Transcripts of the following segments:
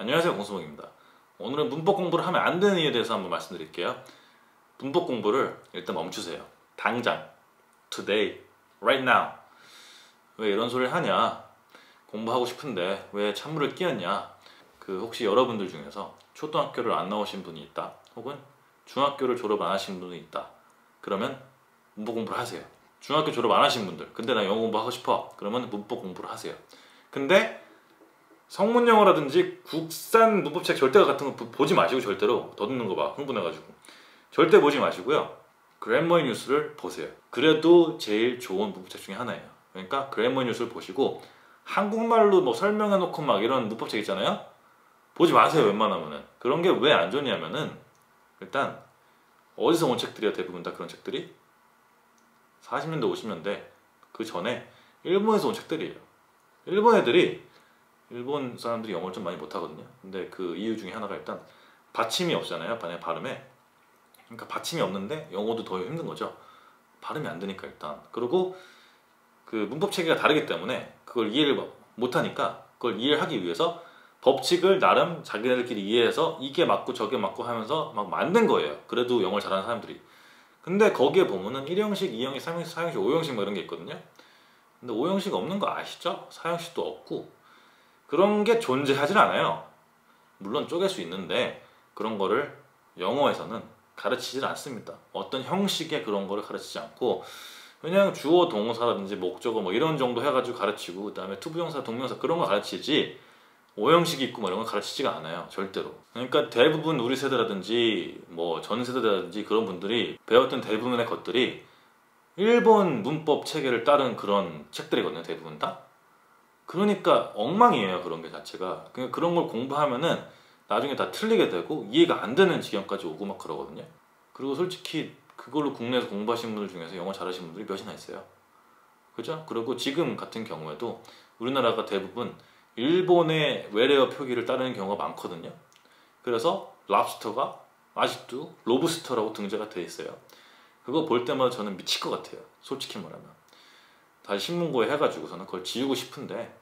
안녕하세요, 공수봉입니다. 오늘은 문법 공부를 하면 안 되는 이유에 대해서 한번 말씀드릴게요. 문법 공부를 일단 멈추세요. 당장, today, right now. 왜 이런 소리를 하냐? 공부하고 싶은데 왜 찬물을 끼얹냐? 혹시 여러분들 중에서 초등학교를 안 나오신 분이 있다, 혹은 중학교를 졸업 안 하신 분이 있다, 그러면 문법 공부를 하세요. 중학교 졸업 안 하신 분들, 근데 나 영어 공부하고 싶어, 그러면 문법 공부를 하세요. 근데 성문영어라든지 국산 문법책 절대 같은 거 보지 마시고, 절대로 더 듣는 거 봐 흥분해가지고 절대 보지 마시고요. 그래머 뉴스를 보세요. 그래도 제일 좋은 문법책 중에 하나예요. 그러니까 그래머 뉴스를 보시고, 한국말로 뭐 설명해놓고 막 이런 문법책 있잖아요, 보지 마세요. 웬만하면은. 그런 게 왜 안 좋냐면은, 일단 어디서 온 책들이야? 대부분 다 그런 책들이 40년대 50년대 그 전에 일본에서 온 책들이에요. 일본 애들이, 일본 사람들이 영어를 좀 많이 못하거든요. 근데 그 이유 중에 하나가 일단 받침이 없잖아요, 발음에. 그러니까 받침이 없는데 영어도 더 힘든 거죠. 발음이 안 되니까 일단. 그리고 그 문법 체계가 다르기 때문에 그걸 이해를 못하니까, 그걸 이해하기 위해서 법칙을 나름 자기네들끼리 이해해서 이게 맞고 저게 맞고 하면서 막 만든 거예요. 그래도 영어를 잘하는 사람들이. 근데 거기에 보면은 1형식, 2형식, 3형식, 4형식, 5형식 뭐 이런 게 있거든요. 근데 5형식 없는 거 아시죠? 4형식도 없고 그런 게 존재하진 않아요. 물론 쪼갤 수 있는데 그런 거를 영어에서는 가르치질 않습니다. 어떤 형식의 그런 거를 가르치지 않고 그냥 주어, 동사라든지 목적어 뭐 이런 정도 해가지고 가르치고, 그 다음에 투부정사, 동명사 그런 거 가르치지 5형식이 있고 뭐 이런 거 가르치지가 않아요, 절대로. 그러니까 대부분 우리 세대라든지 뭐 전 세대라든지 그런 분들이 배웠던 대부분의 것들이 일본 문법 체계를 따른 그런 책들이거든요, 대부분 다. 그러니까 엉망이에요, 그런 게 자체가. 그러니까 그런 걸 공부하면은 나중에 다 틀리게 되고 이해가 안 되는 지경까지 오고 막 그러거든요. 그리고 솔직히 그걸로 국내에서 공부하신 분들 중에서 영어 잘하시는 분들이 몇이나 있어요, 그죠? 그리고 지금 같은 경우에도 우리나라가 대부분 일본의 외래어 표기를 따르는 경우가 많거든요. 그래서 랍스터가 아직도 로브스터라고 등재가 돼 있어요. 그거 볼 때마다 저는 미칠 것 같아요, 솔직히 말하면. 다시 신문고에 해가지고서는 그걸 지우고 싶은데,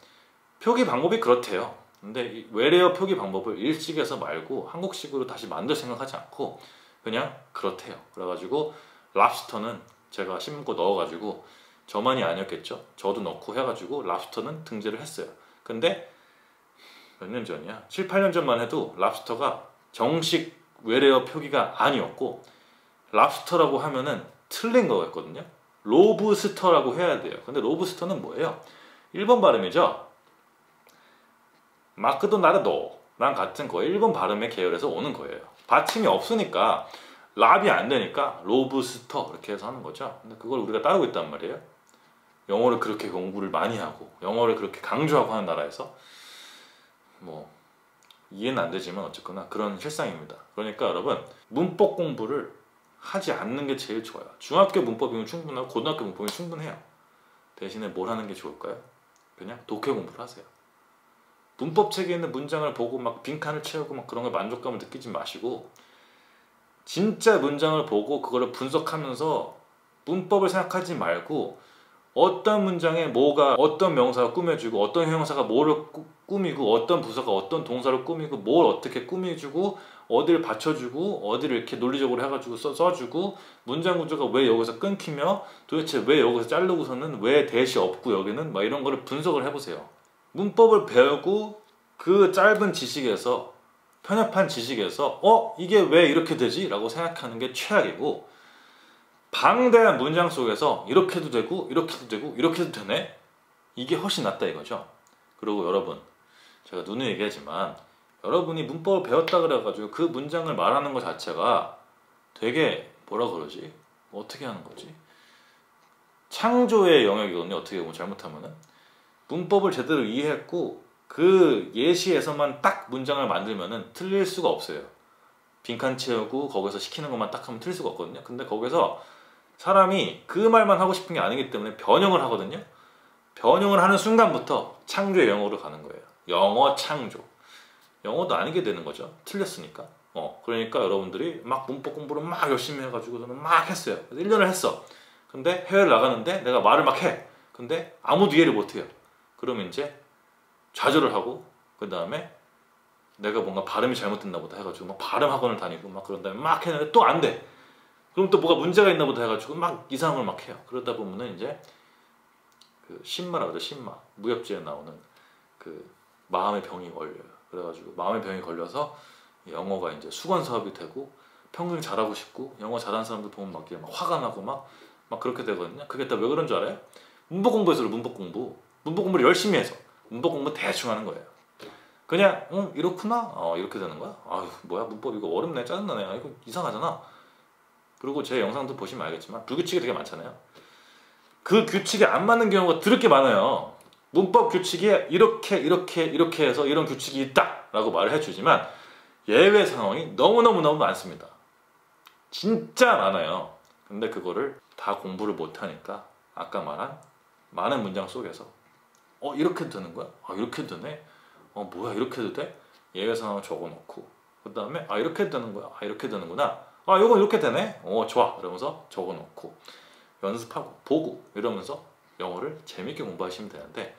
표기 방법이 그렇대요. 근데 이 외래어 표기 방법을 일식에서 말고 한국식으로 다시 만들 생각하지 않고 그냥 그렇대요. 그래가지고 랍스터는 제가 신문고 넣어가지고, 저만이 아니었겠죠, 저도 넣고 해가지고 랍스터는 등재를 했어요. 근데 몇 년 전이야? 7, 8년 전만 해도 랍스터가 정식 외래어 표기가 아니었고, 랍스터라고 하면은 틀린 거였거든요. 로브스터라고 해야 돼요. 근데 로브스터는 뭐예요? 일본 발음이죠. 마크도나르도랑 같은 거 일본 발음의 계열에서 오는 거예요. 받침이 없으니까, 랍이 안 되니까 로브스터 이렇게 해서 하는 거죠. 근데 그걸 우리가 따르고 있단 말이에요. 영어를 그렇게 공부를 많이 하고 영어를 그렇게 강조하고 하는 나라에서. 뭐 이해는 안 되지만 어쨌거나 그런 실상입니다. 그러니까 여러분, 문법 공부를 하지 않는 게 제일 좋아요. 중학교 문법이면 충분하고 고등학교 문법이면 충분해요. 대신에 뭘 하는 게 좋을까요? 그냥 독해 공부를 하세요. 문법 책에 있는 문장을 보고 막 빈칸을 채우고 막 그런 걸 만족감을 느끼지 마시고, 진짜 문장을 보고 그거를 분석하면서 문법을 생각하지 말고, 어떤 문장에 뭐가, 어떤 명사가 꾸며주고 어떤 형용사가 뭐를 꾸미고 어떤 부사가 어떤 동사를 꾸미고 뭘 어떻게 꾸며주고 어디를 받쳐주고 어디를 이렇게 논리적으로 해가지고 써주고, 문장 구조가 왜 여기서 끊기며 도대체 왜 여기서 자르고서는 왜 대시 없고 여기는 막 이런 거를 분석을 해보세요. 문법을 배우고 그 짧은 지식에서, 편협한 지식에서 이게 왜 이렇게 되지? 라고 생각하는 게 최악이고, 방대한 문장 속에서 이렇게도 되고 이렇게도 되고 이렇게도 되네? 이게 훨씬 낫다 이거죠. 그리고 여러분, 제가 누누이 얘기하지만 여러분이 문법을 배웠다 그래가지고 그 문장을 말하는 것 자체가 되게 뭐라 그러지? 어떻게 하는 거지? 창조의 영역이거든요, 어떻게 보면 잘못하면은. 문법을 제대로 이해했고 그 예시에서만 딱 문장을 만들면은 틀릴 수가 없어요. 빈칸 채우고 거기서 시키는 것만 딱 하면 틀릴 수가 없거든요. 근데 거기서 사람이 그 말만 하고 싶은 게 아니기 때문에 변형을 하거든요. 변형을 하는 순간부터 창조의 영어로 가는 거예요. 영어 창조. 영어도 아니게 되는 거죠, 틀렸으니까. 그러니까 여러분들이 막 문법 공부를 막 열심히 해가지고 저는 막 했어요. 1년을 했어. 근데 해외를 나가는데 내가 말을 막 해. 근데 아무도 이해를 못 해요. 그러면 이제 좌절을 하고, 그 다음에 내가 뭔가 발음이 잘못됐나 보다 해가지고 막 발음 학원을 다니고 막 그런 다음에 막 했는데 또 안 돼. 그럼 또 뭐가 문제가 있나 보다 해가지고 막 이상한 걸 막 해요. 그러다 보면은 이제 그 신마라고 하죠. 신마. 무협지에 나오는 그 마음의 병이 걸려요. 그래가지고 마음의 병이 걸려서 영어가 이제 수건 사업이 되고 평생 잘하고 싶고 영어 잘하는 사람들 보면 막 화가 나고 막 그렇게 되거든요. 그게 다 왜 그런 줄 알아요? 문법 공부에서 문법 공부를 열심히 해서 문법 공부 대충 하는 거예요. 그냥 이렇구나 이렇게 되는 거야. 아유 뭐야 문법 이거 어렵네 짜증나네 이거 이상하잖아. 그리고 제 영상도 보시면 알겠지만 불규칙이 되게 많잖아요. 그 규칙에 안 맞는 경우가 드럽게 많아요. 문법 규칙이 이렇게 해서 이런 규칙이 있다 라고 말을 해주지만 예외 상황이 너무너무 많습니다. 진짜 많아요. 근데 그거를 다 공부를 못하니까 아까 말한 많은 문장 속에서 이렇게 되는 거야? 이렇게 되네? 뭐야 이렇게 해도 돼? 예외 상황을 적어놓고 그 다음에 이렇게 되는 거야? 이렇게 되는구나. 이건 이렇게 되네? 좋아. 이러면서 적어놓고 연습하고 보고 이러면서 영어를 재밌게 공부하시면 되는데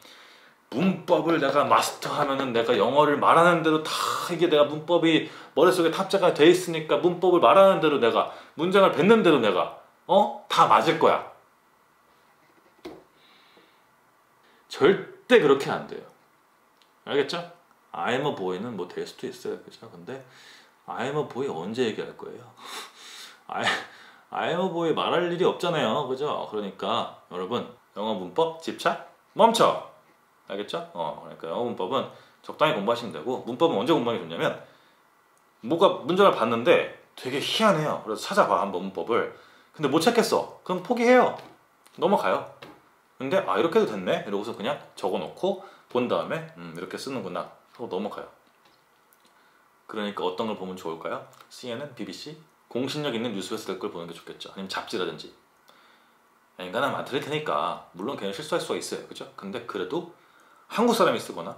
문법을 내가 마스터하면은 내가 영어를 말하는 대로 다 이게 내가 문법이 머릿속에 탑재가 돼 있으니까 문법을 말하는 대로 내가 문장을 뱉는 대로 내가 다 맞을 거야. 절대 그렇게 안 돼요. 알겠죠? I'm a boy는 뭐 될 수도 있어요. 그죠? 근데 I'm a boy 언제 얘기할 거예요? I'm a boy 말할 일이 없잖아요. 그죠? 그러니까 여러분 영어 문법 집착 멈춰! 알겠죠? 그러니까 영어 문법은 적당히 공부하시면 되고 문법은 언제 공부하는 게 좋냐면 뭐가 문장을 봤는데 되게 희한해요. 그래서 찾아봐 한번 문법을. 근데 못 찾겠어. 그럼 포기해요. 넘어가요. 근데 이렇게 해도 됐네? 이러고서 그냥 적어놓고 본 다음에 이렇게 쓰는구나 하고 넘어가요. 그러니까 어떤 걸 보면 좋을까요? CNN, BBC 공신력 있는 뉴스에서 될 걸 보는 게 좋겠죠. 아니면 잡지라든지. 인간은 안 틀릴 테니까 물론 걔는 실수할 수가 있어요. 그죠? 근데 그래도 한국 사람이 쓰거나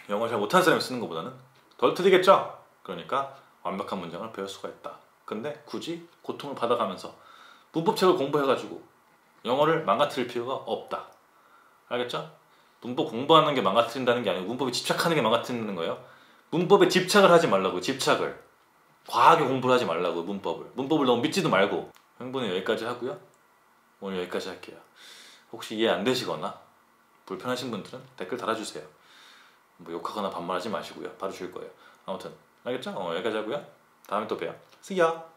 영어를 잘 못하는 사람이 쓰는 것보다는 덜 틀리겠죠? 그러니까 완벽한 문장을 배울 수가 있다. 근데 굳이 고통을 받아가면서 문법책을 공부해가지고 영어를 망가뜨릴 필요가 없다. 알겠죠? 문법 공부하는 게 망가뜨린다는 게 아니고 문법에 집착하는 게 망가뜨리는 거예요. 문법에 집착을 하지 말라고. 집착을 과하게 공부를 하지 말라고. 문법을 너무 믿지도 말고. 행보는 여기까지 하고요. 오늘 여기까지 할게요. 혹시 이해 안 되시거나 불편하신 분들은 댓글 달아주세요. 뭐 욕하거나 반말하지 마시고요. 바로 줄 거예요. 아무튼 알겠죠? 여기까지 하고요. 다음에 또 봬요. See ya!